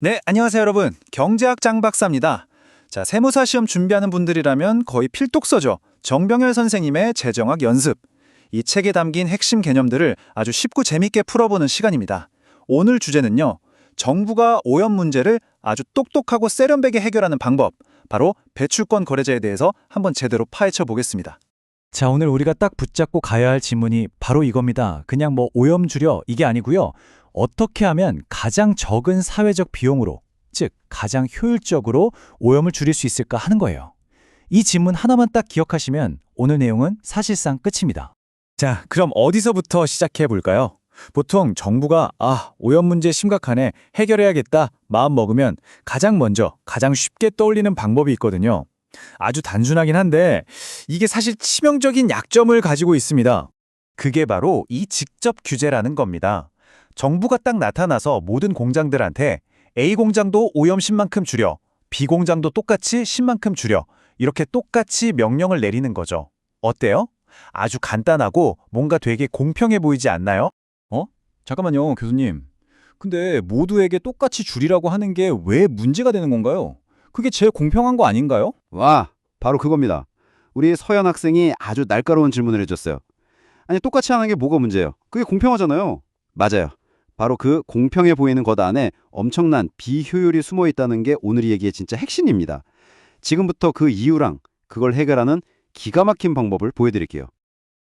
네, 안녕하세요 여러분. 경제학 짱박사입니다. 자, 세무사 시험 준비하는 분들이라면 거의 필독서죠. 정병열 선생님의 재정학 연습. 이 책에 담긴 핵심 개념들을 아주 쉽고 재밌게 풀어보는 시간입니다. 오늘 주제는요. 정부가 오염 문제를 아주 똑똑하고 세련되게 해결하는 방법. 바로 배출권 거래제에 대해서 한번 제대로 파헤쳐 보겠습니다. 자, 오늘 우리가 딱 붙잡고 가야 할 질문이 바로 이겁니다. 그냥 오염 줄여 이게 아니고요. 어떻게 하면 가장 적은 사회적 비용으로, 즉 가장 효율적으로 오염을 줄일 수 있을까 하는 거예요. 이 질문 하나만 딱 기억하시면 오늘 내용은 사실상 끝입니다. 자, 그럼 어디서부터 시작해 볼까요? 보통 정부가 오염 문제 심각하네, 해결해야겠다 마음 먹으면 가장 먼저 가장 쉽게 떠올리는 방법이 있거든요. 아주 단순하긴 한데 이게 사실 치명적인 약점을 가지고 있습니다. 그게 바로 이 직접 규제라는 겁니다. 정부가 딱 나타나서 모든 공장들한테 A 공장도 오염 10만큼 줄여, B 공장도 똑같이 10만큼 줄여, 이렇게 똑같이 명령을 내리는 거죠. 어때요? 아주 간단하고 뭔가 되게 공평해 보이지 않나요? 잠깐만요, 교수님. 근데 모두에게 똑같이 줄이라고 하는 게 왜 문제가 되는 건가요? 그게 제일 공평한 거 아닌가요? 와, 바로 그겁니다. 우리 서현 학생이 아주 날카로운 질문을 해줬어요. 아니, 똑같이 하는 게 뭐가 문제예요? 그게 공평하잖아요. 맞아요. 바로 그 공평해 보이는 것 안에 엄청난 비효율이 숨어 있다는 게 오늘 이 얘기의 진짜 핵심입니다. 지금부터 그 이유랑 그걸 해결하는 기가 막힌 방법을 보여드릴게요.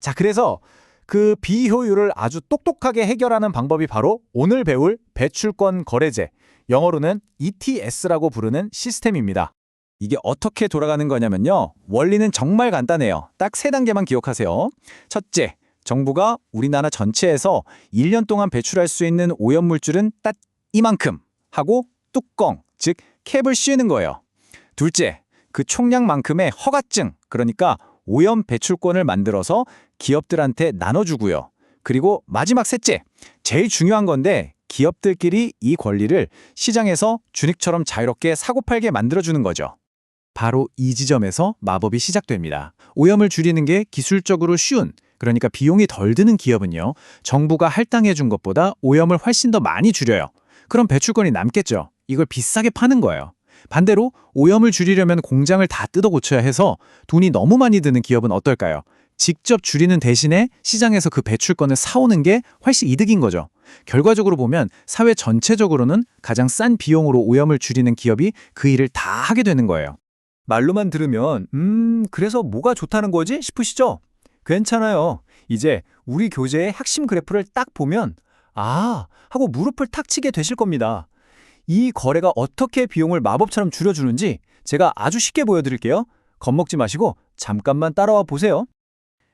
자, 그래서 그 비효율을 아주 똑똑하게 해결하는 방법이 바로 오늘 배울 배출권 거래제, 영어로는 ETS라고 부르는 시스템입니다. 이게 어떻게 돌아가는 거냐면요. 원리는 정말 간단해요. 딱 세 단계만 기억하세요. 첫째, 정부가 우리나라 전체에서 1년 동안 배출할 수 있는 오염물질은 딱 이만큼 하고 뚜껑, 즉 캡을 씌우는 거예요. 둘째, 그 총량만큼의 허가증, 그러니까 오염 배출권을 만들어서 기업들한테 나눠주고요. 그리고 마지막 셋째, 제일 중요한 건데 기업들끼리 이 권리를 시장에서 주닉처럼 자유롭게 사고팔게 만들어주는 거죠. 바로 이 지점에서 마법이 시작됩니다. 오염을 줄이는 게 기술적으로 쉬운, 그러니까 비용이 덜 드는 기업은요, 정부가 할당해 준 것보다 오염을 훨씬 더 많이 줄여요. 그럼 배출권이 남겠죠. 이걸 비싸게 파는 거예요. 반대로 오염을 줄이려면 공장을 다 뜯어 고쳐야 해서 돈이 너무 많이 드는 기업은 어떨까요? 직접 줄이는 대신에 시장에서 그 배출권을 사오는 게 훨씬 이득인 거죠. 결과적으로 보면 사회 전체적으로는 가장 싼 비용으로 오염을 줄이는 기업이 그 일을 다 하게 되는 거예요. 말로만 들으면 그래서 뭐가 좋다는 거지 싶으시죠? 괜찮아요. 이제 우리 교재의 핵심 그래프를 딱 보면 하고 무릎을 탁 치게 되실 겁니다. 이 거래가 어떻게 비용을 마법처럼 줄여주는지 제가 아주 쉽게 보여드릴게요. 겁먹지 마시고 잠깐만 따라와 보세요.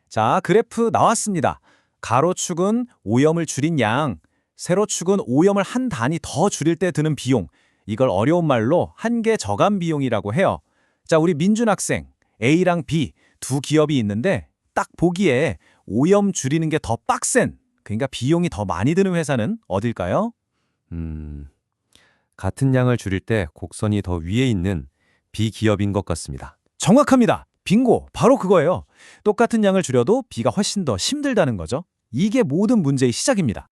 자, 그래프 나왔습니다. 가로축은 오염을 줄인 양, 세로축은 오염을 한 단위 더 줄일 때 드는 비용. 이걸 어려운 말로 한계 저감 비용이라고 해요. 자, 우리 민준 학생, A랑 B 두 기업이 있는데 딱 보기에 오염 줄이는 게 더 빡센, 그러니까 비용이 더 많이 드는 회사는 어딜까요? 같은 양을 줄일 때 곡선이 더 위에 있는 B기업인 것 같습니다. 정확합니다. 빙고, 바로 그거예요. 똑같은 양을 줄여도 B가 훨씬 더 힘들다는 거죠. 이게 모든 문제의 시작입니다.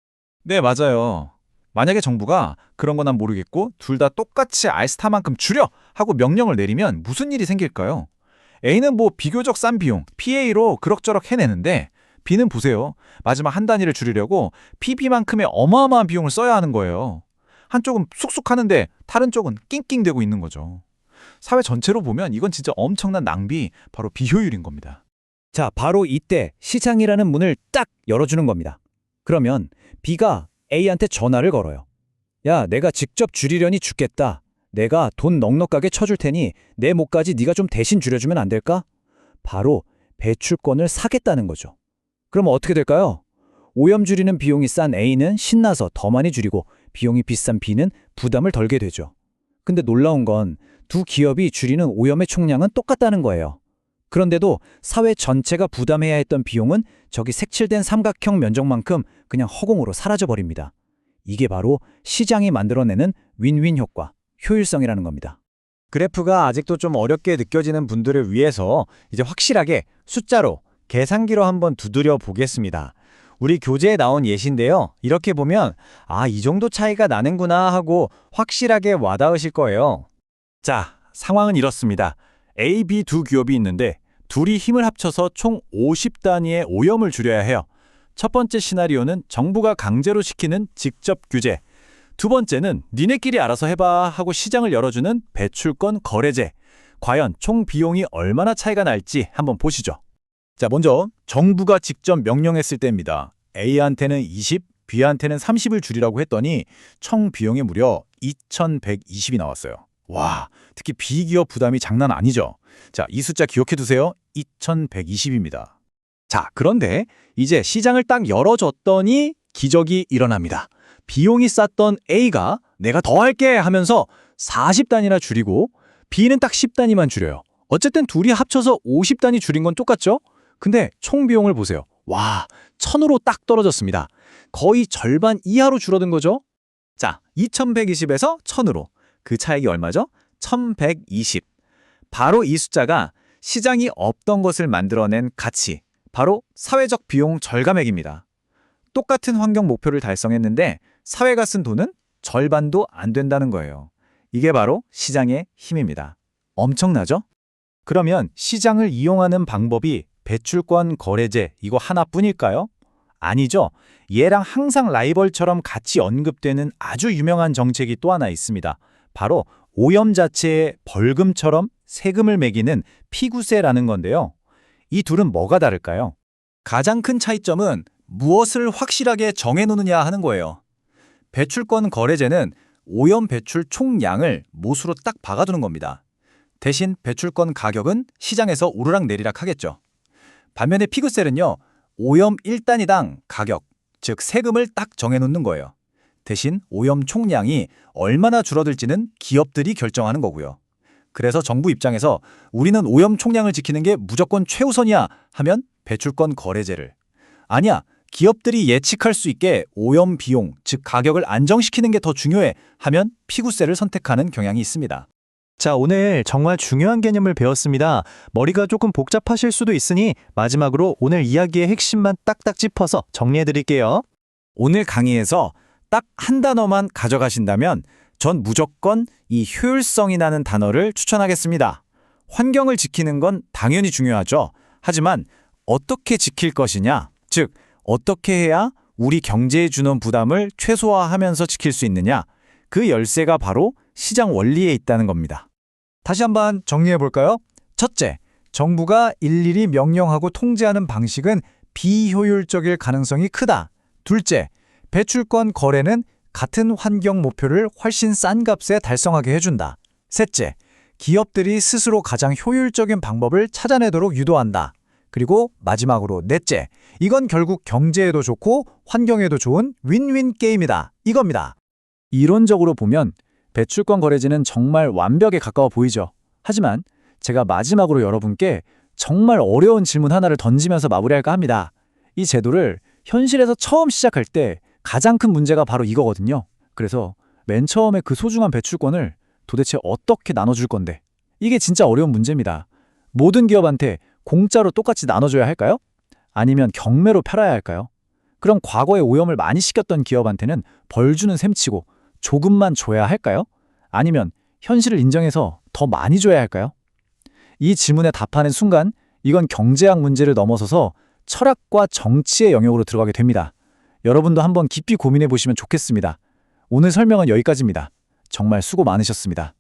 네, 맞아요. 만약에 정부가 그런 건 난 모르겠고 둘 다 똑같이 알스타만큼 줄여 하고 명령을 내리면 무슨 일이 생길까요? A는 비교적 싼 비용, PA로 그럭저럭 해내는데 B는 보세요. 마지막 한 단위를 줄이려고 PB만큼의 어마어마한 비용을 써야 하는 거예요. 한쪽은 쑥쑥 하는데 다른 쪽은 낑낑대고 있는 거죠. 사회 전체로 보면 이건 진짜 엄청난 낭비, 바로 비효율인 겁니다. 자, 바로 이때 시장이라는 문을 딱 열어주는 겁니다. 그러면 B가 A한테 전화를 걸어요. 야, 내가 직접 줄이려니 죽겠다. 내가 돈 넉넉하게 쳐줄 테니 내 몫까지 네가 좀 대신 줄여주면 안 될까? 바로 배출권을 사겠다는 거죠. 그럼 어떻게 될까요? 오염 줄이는 비용이 싼 A는 신나서 더 많이 줄이고 비용이 비싼 B는 부담을 덜게 되죠. 근데 놀라운 건 두 기업이 줄이는 오염의 총량은 똑같다는 거예요. 그런데도 사회 전체가 부담해야 했던 비용은 저기 색칠된 삼각형 면적만큼 그냥 허공으로 사라져버립니다. 이게 바로 시장이 만들어내는 윈윈 효과, 효율성이라는 겁니다. 그래프가 아직도 좀 어렵게 느껴지는 분들을 위해서 이제 확실하게 숫자로, 계산기로 한번 두드려 보겠습니다. 우리 교재에 나온 예시인데요. 이렇게 보면 이 정도 차이가 나는구나 하고 확실하게 와닿으실 거예요. 자, 상황은 이렇습니다. A, B 두 기업이 있는데 둘이 힘을 합쳐서 총 50단위의 오염을 줄여야 해요. 첫 번째 시나리오는 정부가 강제로 시키는 직접 규제. 두 번째는 니네끼리 알아서 해봐 하고 시장을 열어주는 배출권 거래제. 과연 총 비용이 얼마나 차이가 날지 한번 보시죠. 자, 먼저 정부가 직접 명령했을 때입니다. A한테는 20, B한테는 30을 줄이라고 했더니 총 비용이 무려 2,120이 나왔어요. 와, 특히 B기업 부담이 장난 아니죠. 자, 이 숫자 기억해 두세요. 2,120입니다. 자, 그런데 이제 시장을 딱 열어줬더니 기적이 일어납니다. 비용이 쌌던 A가 내가 더 할게 하면서 40단위나 줄이고 B는 딱 10단위만 줄여요. 어쨌든 둘이 합쳐서 50단위 줄인 건 똑같죠? 근데 총 비용을 보세요. 와, 1,000으로 딱 떨어졌습니다. 거의 절반 이하로 줄어든 거죠? 자, 2,120에서 1,000으로. 그 차익이 얼마죠? 1,120. 바로 이 숫자가 시장이 없던 것을 만들어낸 가치, 바로 사회적 비용 절감액입니다. 똑같은 환경 목표를 달성했는데 사회가 쓴 돈은 절반도 안 된다는 거예요. 이게 바로 시장의 힘입니다. 엄청나죠? 그러면 시장을 이용하는 방법이 배출권 거래제 이거 하나뿐일까요? 아니죠. 얘랑 항상 라이벌처럼 같이 언급되는 아주 유명한 정책이 또 하나 있습니다. 바로 오염 자체에 벌금처럼 세금을 매기는 피구세라는 건데요. 이 둘은 뭐가 다를까요? 가장 큰 차이점은 무엇을 확실하게 정해놓느냐 하는 거예요. 배출권 거래제는 오염 배출 총량을 못으로 딱 박아두는 겁니다. 대신 배출권 가격은 시장에서 오르락내리락 하겠죠. 반면에 피그셀은요, 오염 1단위당 가격, 즉 세금을 딱 정해놓는 거예요. 대신 오염 총량이 얼마나 줄어들지는 기업들이 결정하는 거고요. 그래서 정부 입장에서 우리는 오염 총량을 지키는 게 무조건 최우선이야 하면 배출권 거래제를, 아니야, 기업들이 예측할 수 있게 오염 비용, 즉 가격을 안정시키는 게 더 중요해 하면 피구세를 선택하는 경향이 있습니다. 자, 오늘 정말 중요한 개념을 배웠습니다. 머리가 조금 복잡하실 수도 있으니 마지막으로 오늘 이야기의 핵심만 딱딱 짚어서 정리해드릴게요. 오늘 강의에서 딱 한 단어만 가져가신다면 전 무조건 이 효율성이라는 단어를 추천하겠습니다. 환경을 지키는 건 당연히 중요하죠. 하지만 어떻게 지킬 것이냐, 즉 어떻게 해야 우리 경제에 주는 부담을 최소화하면서 지킬 수 있느냐, 그 열쇠가 바로 시장 원리에 있다는 겁니다. 다시 한번 정리해 볼까요? 첫째, 정부가 일일이 명령하고 통제하는 방식은 비효율적일 가능성이 크다. 둘째, 배출권 거래는 같은 환경 목표를 훨씬 싼 값에 달성하게 해준다. 셋째, 기업들이 스스로 가장 효율적인 방법을 찾아내도록 유도한다. 그리고 마지막으로 넷째, 이건 결국 경제에도 좋고 환경에도 좋은 윈윈 게임이다. 이겁니다. 이론적으로 보면 배출권 거래제는 정말 완벽에 가까워 보이죠. 하지만 제가 마지막으로 여러분께 정말 어려운 질문 하나를 던지면서 마무리할까 합니다. 이 제도를 현실에서 처음 시작할 때 가장 큰 문제가 바로 이거거든요. 그래서 맨 처음에 그 소중한 배출권을 도대체 어떻게 나눠줄 건데, 이게 진짜 어려운 문제입니다. 모든 기업한테 공짜로 똑같이 나눠줘야 할까요? 아니면 경매로 팔아야 할까요? 그럼 과거에 오염을 많이 시켰던 기업한테는 벌 주는 셈치고 조금만 줘야 할까요? 아니면 현실을 인정해서 더 많이 줘야 할까요? 이 질문에 답하는 순간 이건 경제학 문제를 넘어서서 철학과 정치의 영역으로 들어가게 됩니다. 여러분도 한번 깊이 고민해 보시면 좋겠습니다. 오늘 설명은 여기까지입니다. 정말 수고 많으셨습니다.